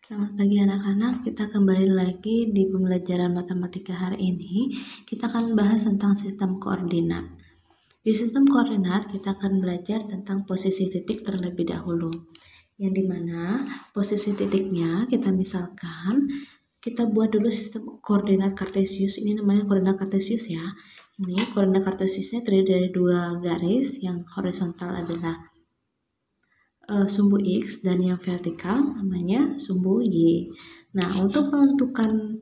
Selamat pagi anak-anak, kita kembali lagi di pembelajaran matematika hari ini. Kita akan bahas tentang sistem koordinat. Di sistem koordinat, kita akan belajar tentang posisi titik terlebih dahulu. Yang dimana posisi titiknya kita misalkan, kita buat dulu sistem koordinat kartesius. Ini namanya koordinat kartesius ya. Ini koordinat kartesiusnya terdiri dari dua garis, yang horizontal adalah sumbu X dan yang vertikal namanya sumbu Y. Nah, untuk menentukan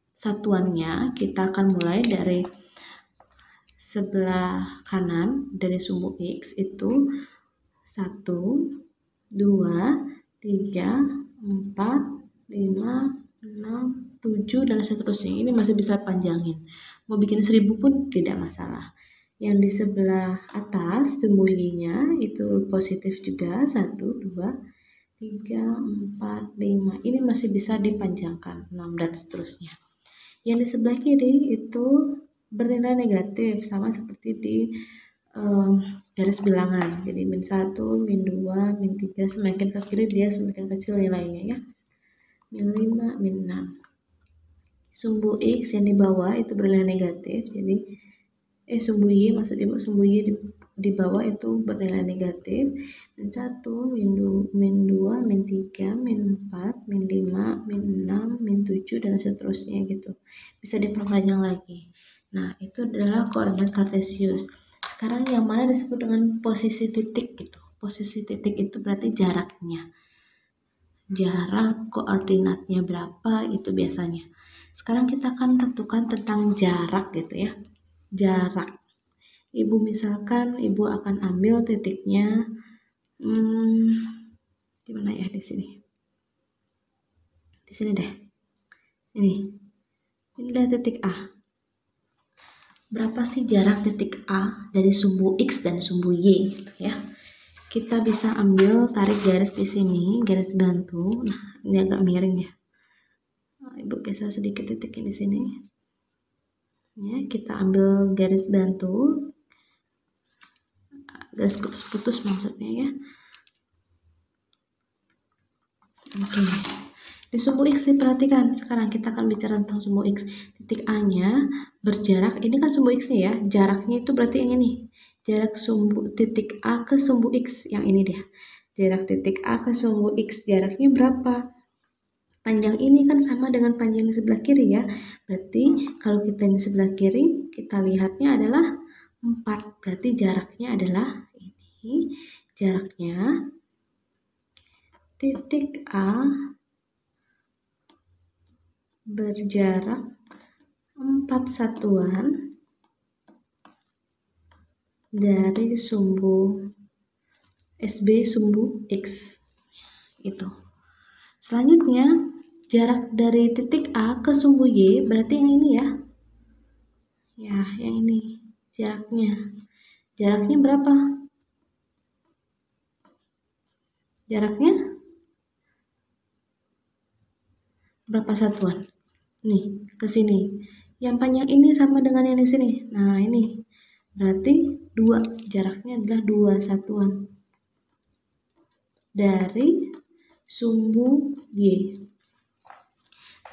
satuannya, kita akan mulai dari sebelah kanan dari sumbu X itu 1, 2, 3, 4, 5, 6, 7, dan seterusnya. Ini masih bisa panjangin. Mau bikin 1000 pun tidak masalah. Yang di sebelah atas sumbu Y-nya itu positif juga, 1, 2, 3, 4, 5. Ini masih bisa dipanjangkan, 6 dan seterusnya. Yang di sebelah kiri itu bernilai negatif, sama seperti di garis bilangan. Jadi min 1, min 2, min 3, semakin ke kiri dia semakin kecil nilainya ya. Min 5, min 6. Sumbu X yang di bawah itu bernilai negatif, jadi sumbu Y, maksudnya sumbu Y di bawah itu bernilai negatif. Min 1, min 2, min 3, min 4, min 5, min 6, min 7, dan seterusnya gitu. Bisa diperpanjang lagi. Nah, itu adalah koordinat kartesius. Sekarang yang mana disebut dengan posisi titik gitu. Posisi titik itu berarti jaraknya. Jarak koordinatnya berapa itu biasanya. Sekarang kita akan tentukan tentang jarak gitu ya. Jarak. Ibu misalkan ibu akan ambil titiknya di mana ya, di sini. Di sini deh. Inilah titik A. Berapa sih jarak titik A dari sumbu X dan sumbu Y gitu ya. Kita bisa ambil tarik garis di sini, garis bantu. Nah, ini agak miring ya. Ibu geser sedikit titiknya di sini. Ya, kita ambil garis bantu. Garis putus-putus maksudnya ya. Oke. Di sumbu X diperhatikan. Sekarang kita akan bicara tentang sumbu X. Titik A-nya berjarak, ini kan sumbu X nih ya. Jaraknya itu berarti yang ini. Jarak sumbu titik A ke sumbu X, yang ini dia. Jarak titik A ke sumbu X, jaraknya berapa? Panjang ini kan sama dengan panjang di sebelah kiri ya. Berarti kalau kita di sebelah kiri, kita lihatnya adalah 4. Berarti jaraknya adalah ini. Jaraknya titik A berjarak 4 satuan dari sumbu SB sumbu X. Itu. Selanjutnya, jarak dari titik A ke sumbu Y berarti yang ini ya. Ya, yang ini jaraknya. Jaraknya berapa? Jaraknya berapa satuan? Nih, ke sini. Yang panjang ini sama dengan yang di sini. Nah, ini. Berarti 2. Jaraknya adalah 2 satuan dari sumbu Y.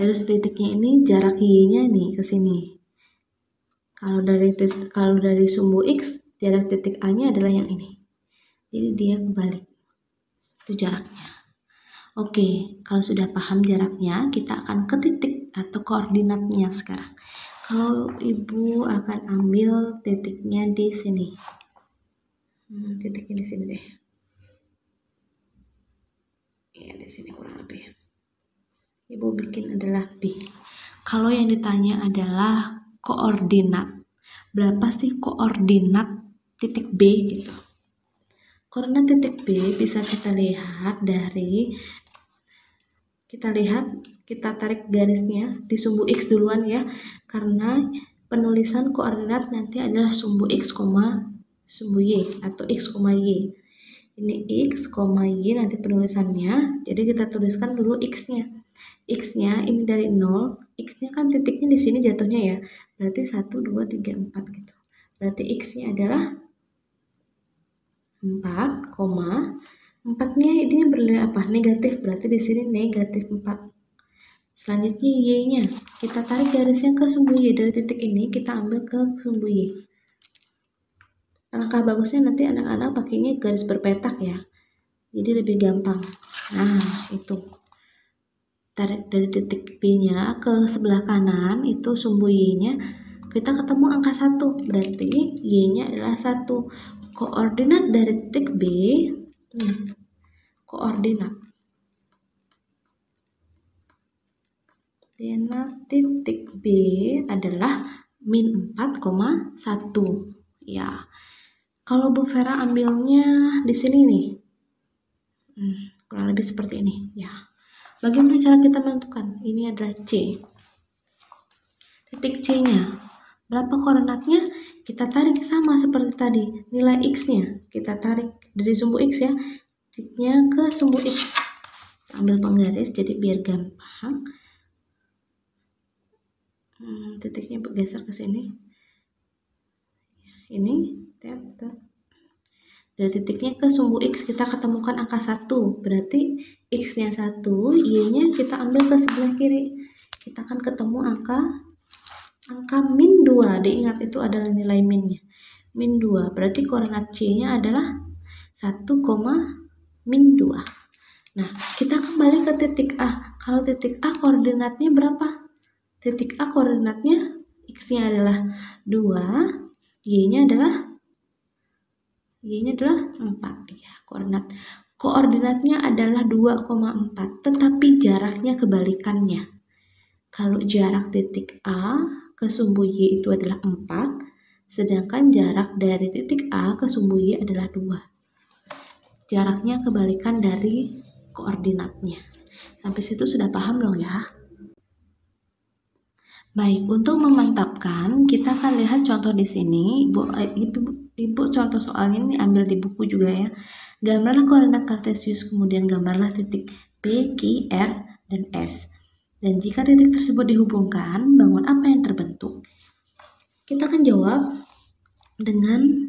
Dari titiknya ini jarak Y-nya nih ke sini. Kalau dari sumbu X, jarak titik A-nya adalah yang ini. Jadi dia kebalik. Itu jaraknya. Oke, kalau sudah paham jaraknya, kita akan ke titik atau koordinatnya sekarang. Kalau ibu akan ambil titiknya di sini. Titiknya di sini deh. Ya, di sini kurang lebih. Ibu bikin adalah B. Kalau yang ditanya adalah koordinat, berapa sih koordinat titik B gitu. Koordinat titik B bisa kita lihat dari, kita tarik garisnya di sumbu X duluan ya, karena penulisan koordinat nanti adalah sumbu X, sumbu Y atau X, Y. Ini X, Y nanti penulisannya, jadi kita tuliskan dulu X-nya. X-nya ini dari 0, X-nya kan titiknya di sini jatuhnya ya. Berarti 1, 2, 3, 4 gitu. Berarti X-nya adalah 4, 4-nya ini bernilai apa? Negatif, berarti di sini negatif 4. Selanjutnya Y-nya, kita tarik garisnya ke sumbu Y. Dari titik ini kita ambil ke sumbu Y. Langkah bagusnya nanti anak-anak pakainya garis berpetak ya, jadi lebih gampang. Nah, itu tarik dari titik B-nya ke sebelah kanan, itu sumbu Y-nya, kita ketemu angka 1, berarti Y-nya adalah 1. Koordinat dari titik B, koordinat titik B adalah min 4,1 ya. Kalau Bu Vera ambilnya di sini nih, kurang lebih seperti ini ya. Bagaimana cara kita menentukan? Ini adalah C. Titik C-nya, berapa koordinatnya? Kita tarik sama seperti tadi. Nilai X-nya, kita tarik dari sumbu X ya. Titiknya ke sumbu X. Ambil penggaris, jadi biar gampang. Titiknya bergeser ke sini. Ini, dari titiknya ke sumbu X kita ketemukan angka 1, berarti X-nya 1, Y-nya kita ambil ke sebelah kiri, kita akan ketemu angka min 2, diingat itu adalah nilai minnya, min 2, berarti koordinat C-nya adalah 1, min 2. Nah, kita kembali ke titik A. Kalau titik A koordinatnya berapa? Titik A koordinatnya X-nya adalah 2, Y-nya adalah 4 ya. Koordinatnya adalah 2,4, tetapi jaraknya kebalikannya. Kalau jarak titik A ke sumbu Y itu adalah 4, sedangkan jarak dari titik A ke sumbu Y adalah 2. Jaraknya kebalikan dari koordinatnya. Sampai situ sudah paham dong ya? Baik, untuk memantapkan, kita akan lihat contoh di sini. Ibu contoh soalnya ini ambil di buku juga ya. Gambarlah koordinat kartesius, kemudian gambarlah titik P, Q, R, dan S. Dan jika titik tersebut dihubungkan, bangun apa yang terbentuk? Kita akan jawab dengan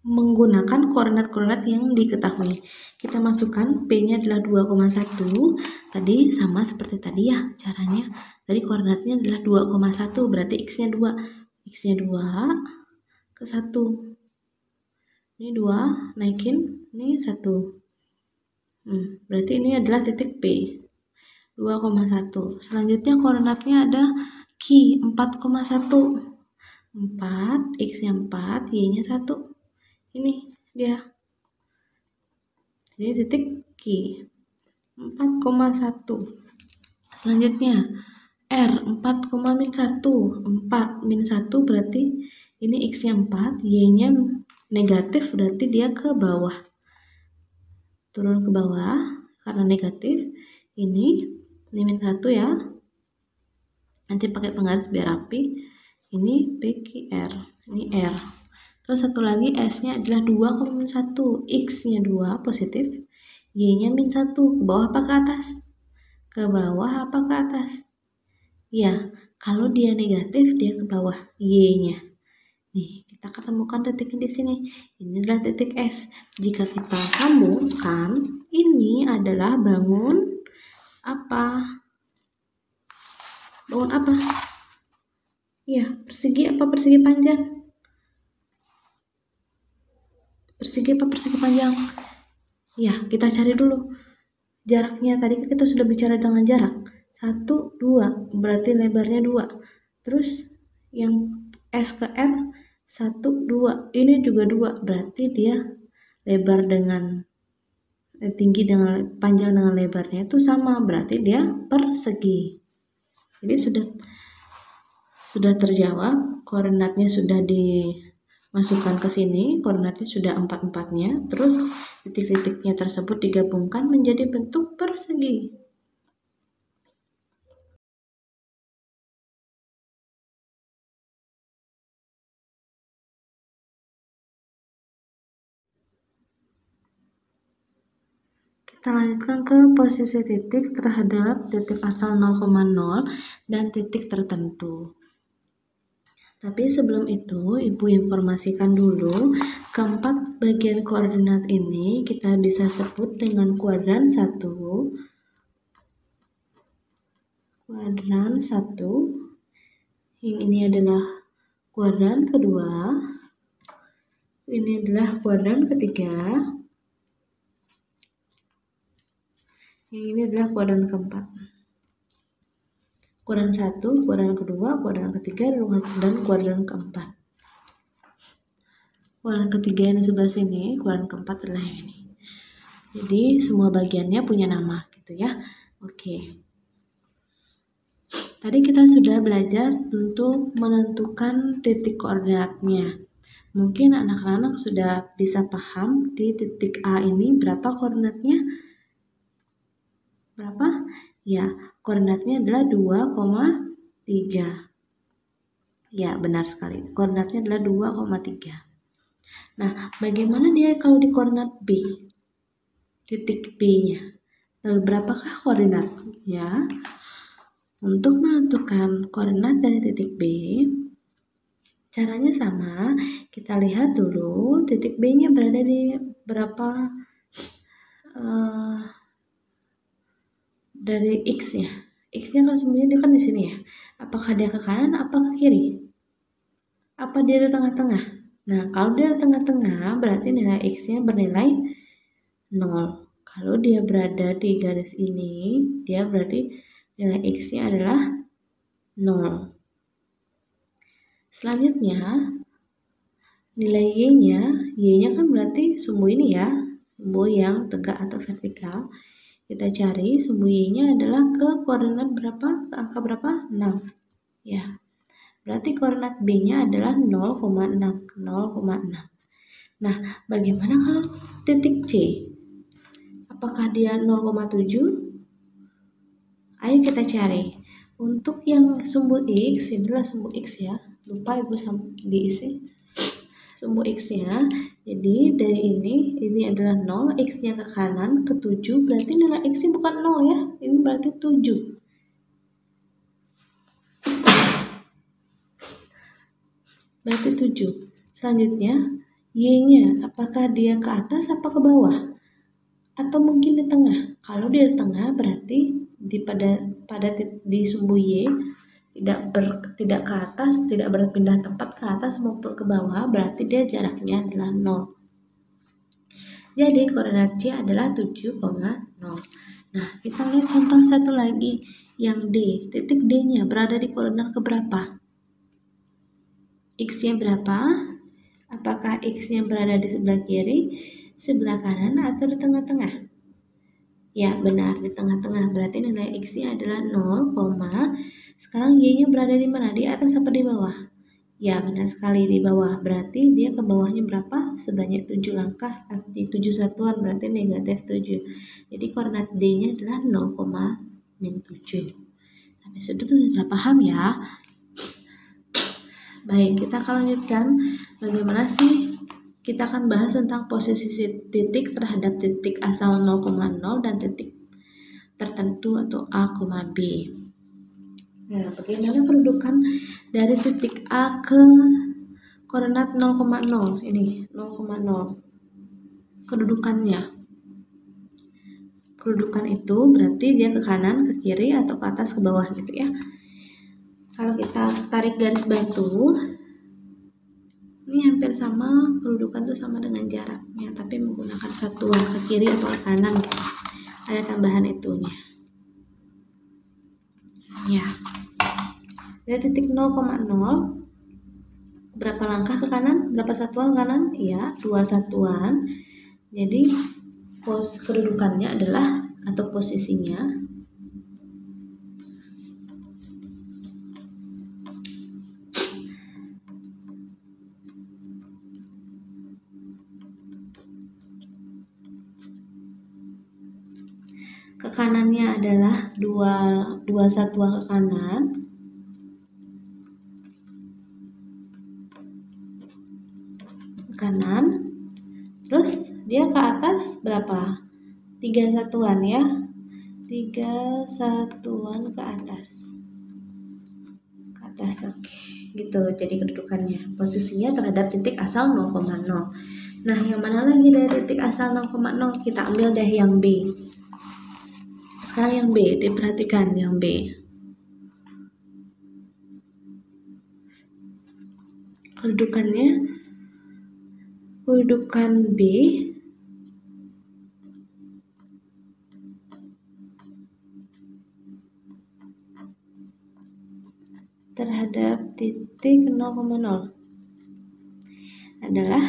menggunakan koordinat-koordinat yang diketahui. Kita masukkan P-nya adalah 2,1. Tadi sama seperti tadi ya caranya. Tadi koordinatnya adalah 2,1, berarti X-nya 2. X-nya 2 ke 1. Ini 2, naikin, ini 1. Berarti ini adalah titik P. 2,1. Selanjutnya koordinatnya ada Q, 4,1. 4, X-nya 4, Y-nya 1. Ini dia. Jadi titik Q 4,1. Selanjutnya R 4,-1. 4 min 1 berarti ini X-nya 4, Y-nya negatif, berarti dia ke bawah. Turun ke bawah karena negatif. Ini min 1 ya. Nanti pakai penggaris biar rapi. Ini PQR, ini R. Terus satu lagi S-nya adalah 2,-1, X-nya 2 positif, Y-nya min 1, ke bawah apa ke atas? Ke bawah apa ke atas? Ya, kalau dia negatif dia ke bawah, Y-nya. Nih, kita ketemukan titiknya di sini. Ini adalah titik S. Jika kita sambungkan, ini adalah bangun apa? Bangun apa? Ya, persegi apa persegi panjang? Persegi apa persegi panjang? Ya, kita cari dulu jaraknya. Tadi kita sudah bicara dengan jarak 1, 2, berarti lebarnya 2. Terus yang S ke R 1, 2, ini juga 2, berarti dia lebar dengan tinggi dengan panjang dengan lebarnya itu sama, berarti dia persegi. Jadi sudah terjawab, koordinatnya sudah dimasukkan ke sini, koordinatnya sudah 4-4-nya, terus titik-titiknya tersebut digabungkan menjadi bentuk persegi. Kita lanjutkan ke posisi titik terhadap titik asal 0,0 dan titik tertentu. Tapi sebelum itu, Ibu informasikan dulu, keempat bagian koordinat ini kita bisa sebut dengan kuadran 1, yang ini adalah kuadran kedua, ini adalah kuadran ketiga, yang ini adalah kuadran keempat. Kuadran 1, kuadran kedua, kuadran ketiga, dan kuadran keempat. Kuadran ketiga yang di sebelah sini, kuadran keempat adalah yang ini. Jadi semua bagiannya punya nama gitu ya. Oke. Tadi kita sudah belajar untuk menentukan titik koordinatnya. Mungkin anak-anak sudah bisa paham di titik A ini berapa koordinatnya? Berapa? Ya, koordinatnya adalah 2,3. Ya, benar sekali. Koordinatnya adalah 2,3. Nah, bagaimana dia kalau di koordinat B? Titik B-nya. Berapakah koordinat? Ya, untuk menentukan koordinat dari titik B, caranya sama. Kita lihat dulu titik B-nya berada di berapa dari X-nya. X-nya kan sebenarnya dia kan di sini ya. Apakah dia ke kanan, apa ke kiri? Apa dia di tengah-tengah? Nah, kalau dia di tengah-tengah, berarti nilai X-nya bernilai 0. Kalau dia berada di garis ini, dia berarti nilai X-nya adalah 0. Selanjutnya, nilai Y-nya kan berarti sumbu ini ya, sumbu yang tegak atau vertikal. Kita cari sumbu Y-nya adalah ke koordinat berapa? Ke angka berapa? 6. Ya, berarti koordinat B-nya adalah 0,6. Nah, bagaimana kalau titik C? Apakah dia 0,7? Ayo kita cari. Untuk yang sumbu X, inilah sumbu X ya. Lupa Ibu diisi sumbu X-nya. Jadi dari ini adalah 0, X-nya ke kanan, ke 7, berarti nilai X-nya bukan 0 ya. Ini berarti 7. Berarti 7. Selanjutnya, Y-nya, apakah dia ke atas apa ke bawah? Atau mungkin di tengah? Kalau dia di tengah, berarti di sumbu Y tidak ke atas, tidak berpindah tempat ke atas maupun ke bawah, berarti dia jaraknya adalah 0. Jadi koordinat C adalah 7,0. Nah, kita lihat contoh satu lagi, yang D. Titik D-nya berada di koordinat keberapa? X-nya berapa? Apakah X-nya berada di sebelah kiri, sebelah kanan, atau di tengah-tengah? Ya, benar, di tengah-tengah. Berarti nilai X-nya adalah 0, sekarang Y-nya berada di mana? Di atas apa di bawah? Ya, benar sekali di bawah. Berarti dia ke bawahnya berapa? Sebanyak 7 langkah, arti 7 satuan, berarti negatif 7. Jadi koordinat D-nya adalah 0,-7. Sampai situ sudah paham ya? Baik, kita akan lanjutkan bagaimana sih kita akan bahas tentang posisi titik terhadap titik asal 0,0 dan titik tertentu atau A, B. Nah, bagaimana kedudukan dari titik A ke koordinat 0,0? Ini 0,0. Kedudukannya. Kedudukan itu berarti dia ke kanan, ke kiri, atau ke atas, ke bawah gitu ya. Kalau kita tarik garis batu, ini hampir sama, kedudukan itu sama dengan jaraknya, tapi menggunakan satuan ke kiri atau ke kanan gitu. Ada tambahan itunya. Ya. Dari titik 0,0, berapa langkah ke kanan? Berapa satuan ke kanan? Ya, 2 satuan. Jadi kedudukannya adalah atau posisinya ke kanannya adalah 2 satuan ke kanan, terus dia ke atas berapa? 3 satuan ya, 3 satuan ke atas atas. Oke, gitu. Jadi kedudukannya, posisinya terhadap titik asal 0,0. Nah, yang mana lagi dari titik asal 0,0? Kita ambil deh yang B. Sekarang yang B, diperhatikan yang B. Kedudukan B terhadap titik 0,0 adalah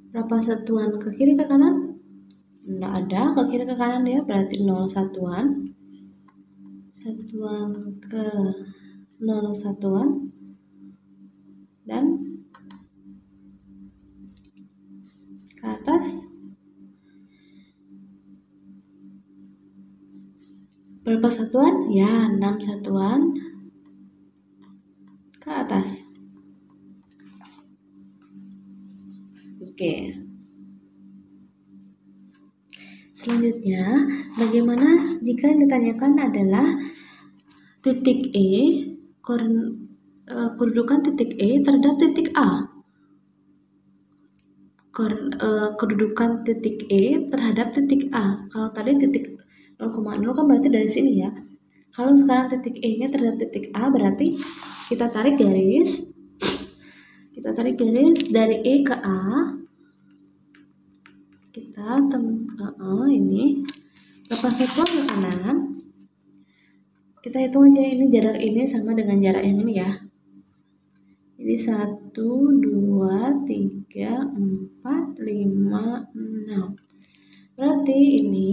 berapa satuan ke kiri ke kanan? Nggak ada, ke kiri ke kanan ya, berarti 0 satuan. Satuan ke 0 satuan. Dan ke atas berapa satuan? Ya, 6 satuan ke atas. Oke. Selanjutnya, bagaimana jika yang ditanyakan adalah titik E, kedudukan titik E terhadap titik A. Kedudukan titik E terhadap titik A. Kalau tadi titik 0,0 kan berarti dari sini ya. Kalau sekarang titik E-nya terhadap titik A, berarti kita tarik garis. Dari E ke A. Ini berapa satuan ke kanan? Kita hitung aja ini jarak ini sama dengan jarak yang ini ya. Jadi 1, 2, 3, 4, 5, 6. Berarti ini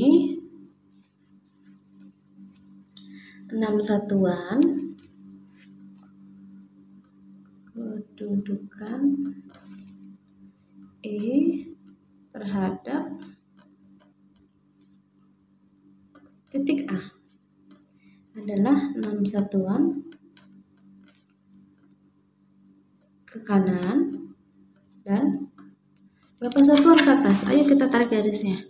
6 satuan kedudukan E terhadap titik A adalah 6 satuan ke kanan dan berapa satuan ke atas? Ayo kita tarik garisnya.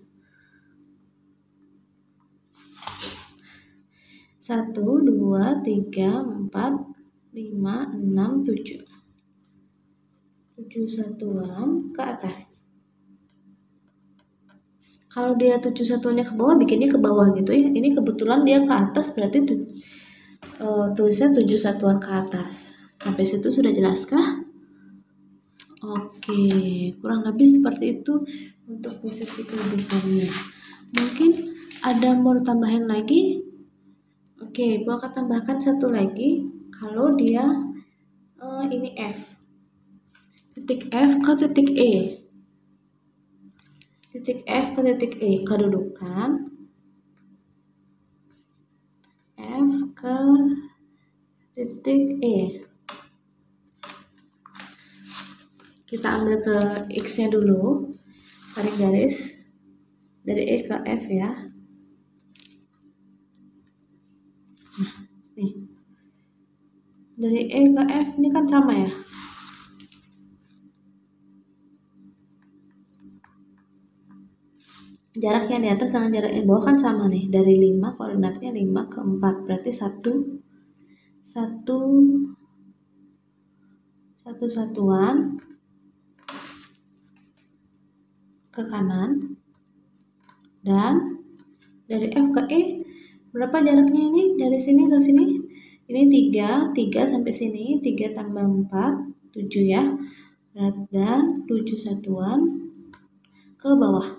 1, 2, 3, 4, 5, 6, 7. 7 satuan ke atas. Kalau dia 7 satuannya ke bawah, bikinnya ke bawah gitu ya. Ini kebetulan dia ke atas, berarti tulisnya 7 satuan ke atas. Sampai situ sudah jelaskah? Oke, kurang lebih seperti itu untuk posisi kedudukannya. Mungkin ada mau tambahin lagi? Oke, gua akan tambahkan satu lagi. Kalau dia ini F, titik F ke titik E. Titik F ke titik E, kedudukan F ke titik E. Kita ambil ke X-nya dulu, tarik garis dari E ke F ya. Nah, nih. Dari E ke F ini kan sama ya. Jarak yang di atas dengan jarak yang di bawah kan sama nih. Dari 5, koordinatnya 5 ke 4. Berarti satu satuan ke kanan. Dan dari F ke E berapa jaraknya ini? Dari sini ke sini. Ini 3 sampai sini. 3 tambah 4, 7 ya. Dan 7 satuan ke bawah.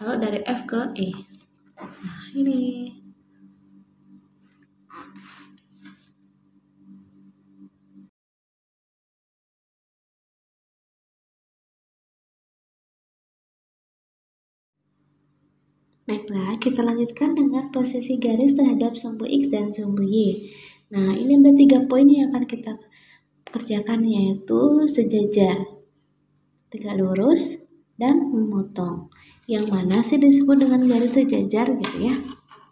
Kalau dari F ke E. Nah, ini. Baiklah, kita lanjutkan dengan posisi garis terhadap sumbu X dan sumbu Y. Nah, ini ada 3 poin yang akan kita kerjakan, yaitu sejajar, tegak lurus, dan memotong. Yang mana sih disebut dengan garis sejajar gitu ya?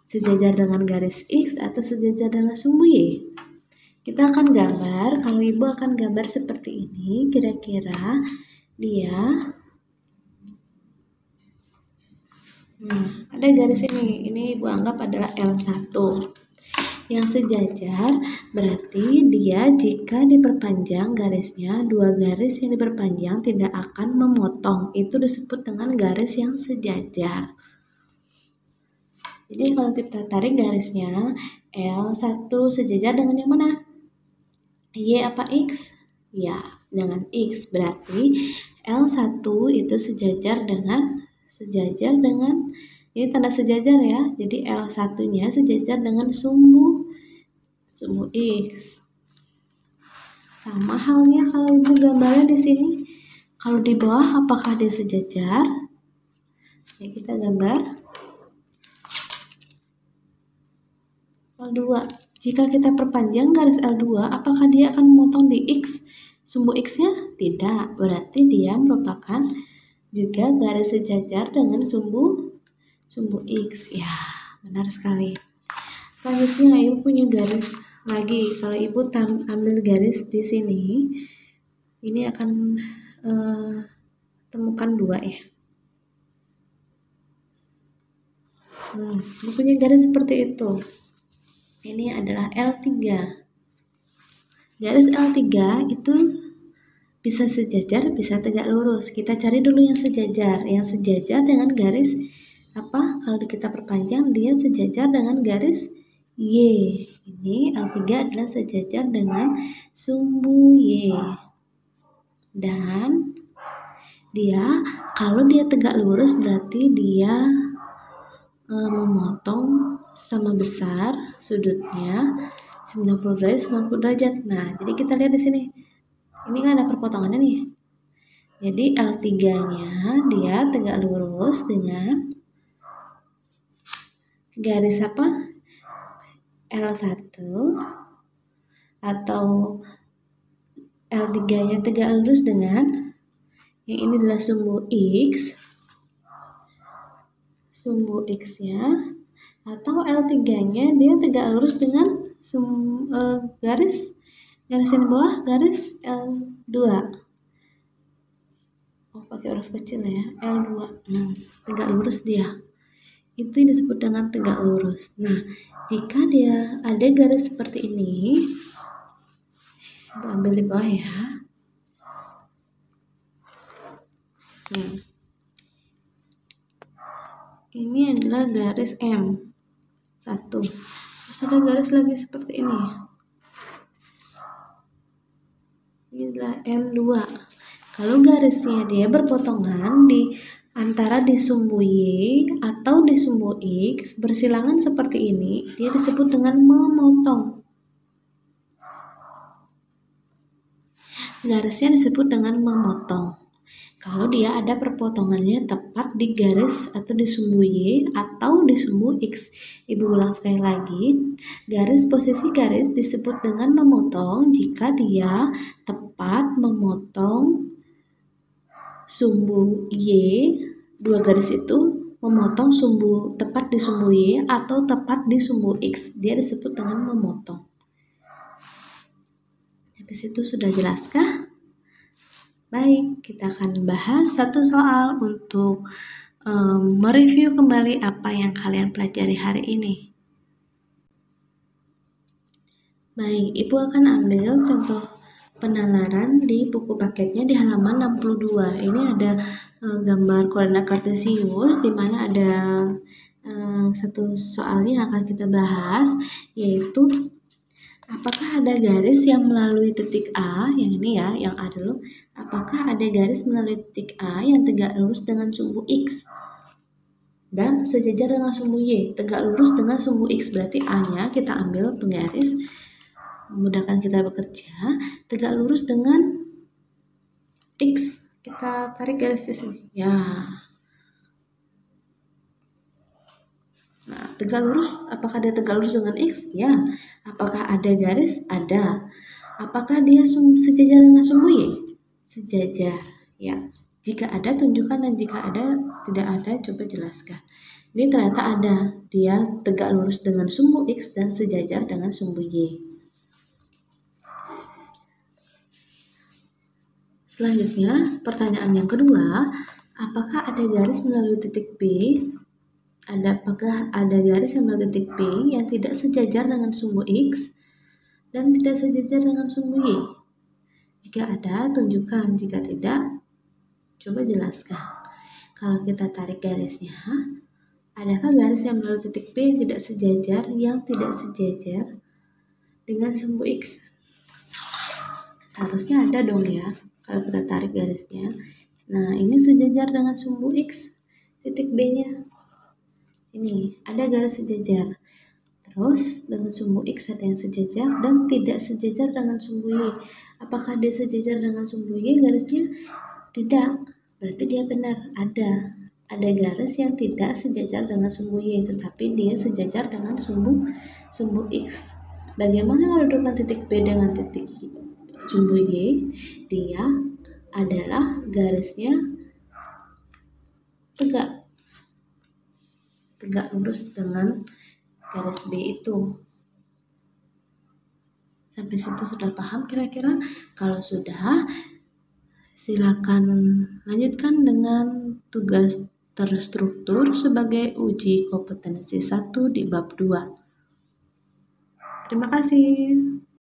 Sejajar dengan garis X atau sejajar dengan sumbu Y? Kita akan gambar, kalau ibu akan gambar seperti ini, kira-kira dia Nah, ada garis ini Ibu anggap adalah L1 yang sejajar, berarti dia jika diperpanjang garisnya, dua garis yang diperpanjang tidak akan memotong. Itu disebut dengan garis yang sejajar. Jadi kalau kita tarik garisnya, L1 sejajar dengan yang mana? Y apa X? Ya, dengan X. Berarti L1 itu sejajar dengan ini tanda sejajar ya. Jadi L1-nya sejajar dengan sumbu X. Sama halnya kalau Ibu gambarnya di sini. Kalau di bawah apakah dia sejajar? Ya, kita gambar L2. Jika kita perpanjang garis L2, apakah dia akan memotong di X? Sumbu X-nya? Tidak. Berarti dia merupakan juga garis sejajar dengan sumbu X. Ya, benar sekali. Selanjutnya Ibu punya garis lagi. Kalau Ibu ambil garis di sini, ini akan temukan dua ya. Ibu punya garis seperti itu. Ini adalah L3. Garis L3 itu bisa sejajar, bisa tegak lurus. Kita cari dulu yang sejajar. Yang sejajar dengan garis apa? Kalau kita perpanjang, dia sejajar dengan garis Y. Ini L3 adalah sejajar dengan sumbu Y. Dan dia, kalau dia tegak lurus berarti dia memotong sama besar sudutnya 90 derajat 90 derajat. Nah, jadi kita lihat di sini. Ini kan ada perpotongannya nih. Jadi L3-nya dia tegak lurus dengan garis apa? L1 atau L3-nya tegak lurus dengan yang ini adalah sumbu X-nya, atau L3-nya dia tegak lurus dengan garis yang bawah, garis L2. Oh, pakai huruf kecil ya, L2. Tegak lurus dia. Itu disebut dengan tegak lurus. Nah, jika dia ada garis seperti ini, ambil di bawah ya. Ini adalah garis M1. Terus ada garis lagi seperti ini. Ini adalah M2. Kalau garisnya dia berpotongan di antara di sumbu Y atau di sumbu X bersilangan seperti ini, dia disebut dengan memotong. Garisnya disebut dengan memotong. Kalau dia ada perpotongannya tepat di garis atau di sumbu Y atau di sumbu X. Ibu ulang sekali lagi, posisi garis disebut dengan memotong jika dia tepat memotong sumbu Y. Dua garis itu memotong tepat di sumbu Y atau tepat di sumbu X. Dia disebut dengan memotong. Habis itu sudah jelaskah? Baik, kita akan bahas satu soal untuk mereview kembali apa yang kalian pelajari hari ini. Baik, Ibu akan ambil contoh penalaran di buku paketnya di halaman 62. Ini ada gambar koordinat kartesius di mana ada satu soal yang akan kita bahas, yaitu apakah ada garis yang melalui titik A, yang ini ya, yang A dulu. Apakah ada garis melalui titik A yang tegak lurus dengan sumbu X dan sejajar dengan sumbu Y? Tegak lurus dengan sumbu X, berarti A-nya kita ambil penggaris, memudahkan kita bekerja. Tegak lurus dengan X, kita tarik garis di sini. Ya. Nah, tegak lurus, apakah dia tegak lurus dengan X? Ya. Apakah ada garis? Ada. Apakah dia sejajar dengan sumbu Y? Sejajar. Ya. Jika ada, tunjukkan, dan jika ada, tidak ada, coba jelaskan. Ini ternyata ada. Dia tegak lurus dengan sumbu X dan sejajar dengan sumbu Y. Selanjutnya, pertanyaan yang kedua, apakah ada garis melalui titik B apakah ada garis yang melalui titik P yang tidak sejajar dengan sumbu X dan tidak sejajar dengan sumbu Y? Jika ada, tunjukkan. Jika tidak, coba jelaskan. Kalau kita tarik garisnya, adakah garis yang melalui titik P yang tidak sejajar dengan sumbu X? Harusnya ada dong ya, kalau kita tarik garisnya. Nah, ini sejajar dengan sumbu X, titik B-nya. Ini, ada garis sejajar. Terus, dengan sumbu X ada yang sejajar dan tidak sejajar dengan sumbu Y. Apakah dia sejajar dengan sumbu Y garisnya? Tidak, berarti dia benar. Ada garis yang tidak sejajar dengan sumbu Y, tetapi dia sejajar dengan sumbu X. Bagaimana kalau kedudukan titik P dengan titik sumbu Y? Dia adalah garisnya tegak lurus dengan garis B itu. Sampai situ sudah paham kira-kira? Kalau sudah, silakan lanjutkan dengan tugas terstruktur sebagai uji kompetensi 1 di bab 2. Terima kasih.